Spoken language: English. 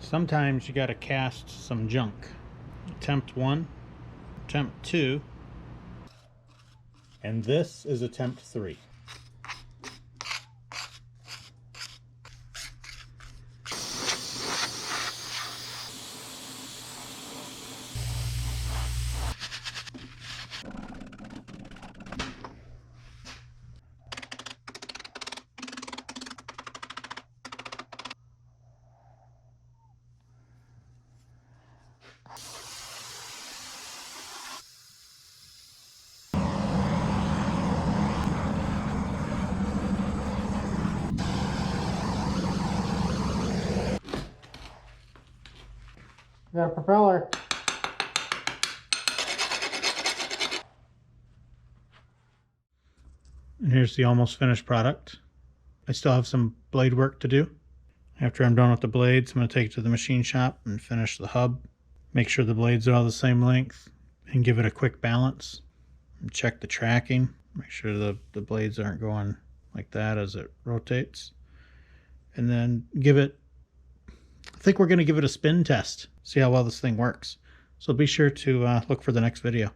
Sometimes you got to cast some junk. Attempt 1, attempt 2, and this is attempt 3. Got a propeller. And here's the almost finished product. I still have some blade work to do. After I'm done with the blades, I'm going to take it to the machine shop and finish the hub. Make sure the blades are all the same length and give it a quick balance. And check the tracking. Make sure the blades aren't going like that as it rotates. And then I think we're going to give it a spin test. See how well this thing works. So be sure to look for the next video.